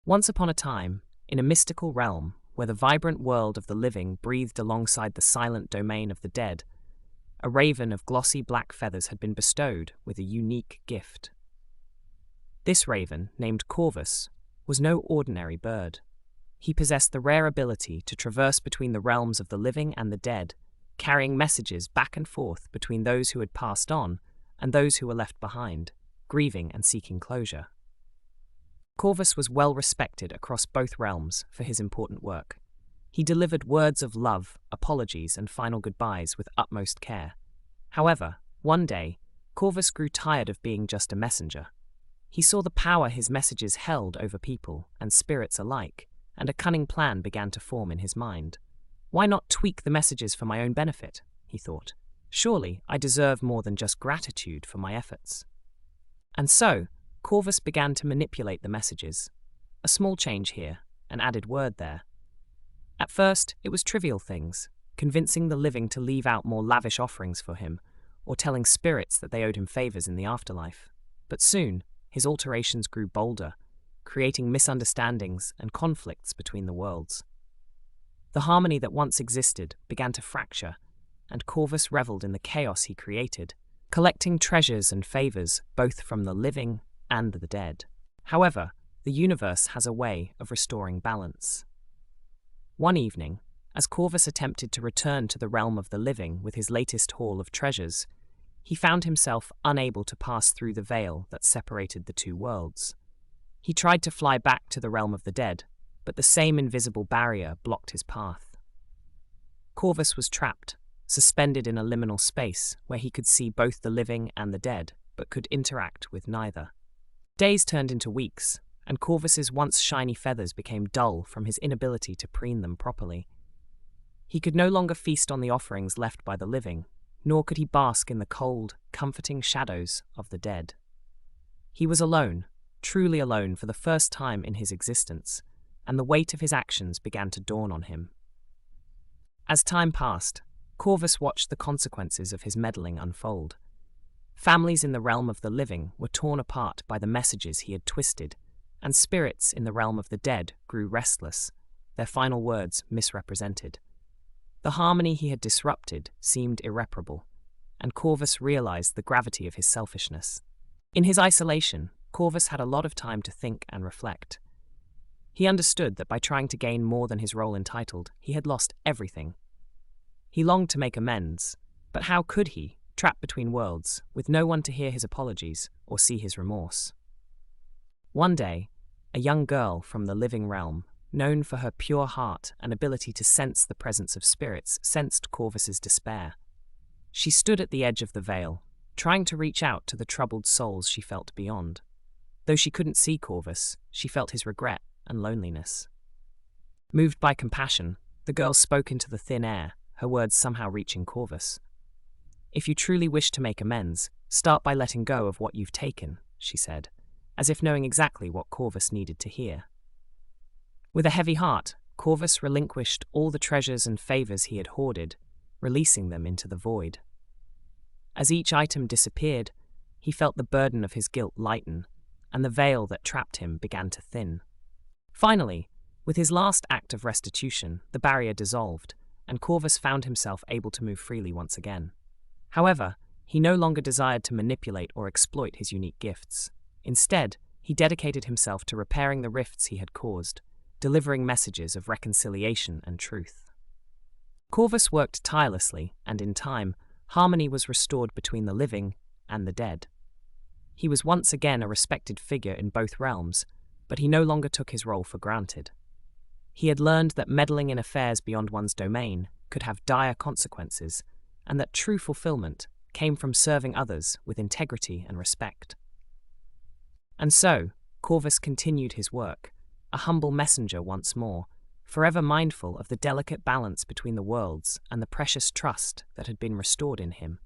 Once upon a time, in a mystical realm where the vibrant world of the living breathed alongside the silent domain of the dead, a raven of glossy black feathers had been bestowed with a unique gift. This raven, named Corvus, was no ordinary bird. He possessed the rare ability to traverse between the realms of the living and the dead, carrying messages back and forth between those who had passed on and those who were left behind, grieving and seeking closure. Corvus was well respected across both realms for his important work. He delivered words of love, apologies, and final goodbyes with utmost care. However, one day, Corvus grew tired of being just a messenger. He saw the power his messages held over people and spirits alike, and a cunning plan began to form in his mind. Why not tweak the messages for my own benefit? He thought. Surely I deserve more than just gratitude for my efforts. And so, Corvus began to manipulate the messages. A small change here, an added word there. At first, it was trivial things, convincing the living to leave out more lavish offerings for him, or telling spirits that they owed him favors in the afterlife. But soon, his alterations grew bolder, creating misunderstandings and conflicts between the worlds. The harmony that once existed began to fracture, and Corvus reveled in the chaos he created, collecting treasures and favors both from the living and the dead. However, the universe has a way of restoring balance. One evening, as Corvus attempted to return to the realm of the living with his latest haul of treasures, he found himself unable to pass through the veil that separated the two worlds. He tried to fly back to the realm of the dead, but the same invisible barrier blocked his path. Corvus was trapped, suspended in a liminal space where he could see both the living and the dead, but could interact with neither. Days turned into weeks, and Corvus's once shiny feathers became dull from his inability to preen them properly. He could no longer feast on the offerings left by the living, nor could he bask in the cold, comforting shadows of the dead. He was alone, truly alone for the first time in his existence, and the weight of his actions began to dawn on him. As time passed, Corvus watched the consequences of his meddling unfold. Families in the realm of the living were torn apart by the messages he had twisted, and spirits in the realm of the dead grew restless, their final words misrepresented. The harmony he had disrupted seemed irreparable, and Corvus realized the gravity of his selfishness. In his isolation, Corvus had a lot of time to think and reflect. He understood that by trying to gain more than his role entitled, he had lost everything. He longed to make amends, but how could he, trapped between worlds, with no one to hear his apologies or see his remorse? One day, a young girl from the living realm, known for her pure heart and ability to sense the presence of spirits, sensed Corvus's despair. She stood at the edge of the veil, trying to reach out to the troubled souls she felt beyond. Though she couldn't see Corvus, she felt his regret and loneliness. Moved by compassion, the girl spoke into the thin air, her words somehow reaching Corvus. "If you truly wish to make amends, start by letting go of what you've taken," she said, as if knowing exactly what Corvus needed to hear. With a heavy heart, Corvus relinquished all the treasures and favors he had hoarded, releasing them into the void. As each item disappeared, he felt the burden of his guilt lighten, and the veil that trapped him began to thin. Finally, with his last act of restitution, the barrier dissolved, and Corvus found himself able to move freely once again. However, he no longer desired to manipulate or exploit his unique gifts. Instead, he dedicated himself to repairing the rifts he had caused, delivering messages of reconciliation and truth. Corvus worked tirelessly, and in time, harmony was restored between the living and the dead. He was once again a respected figure in both realms, but he no longer took his role for granted. He had learned that meddling in affairs beyond one's domain could have dire consequences, and that true fulfillment came from serving others with integrity and respect. And so, Corvus continued his work, a humble messenger once more, forever mindful of the delicate balance between the worlds and the precious trust that had been restored in him.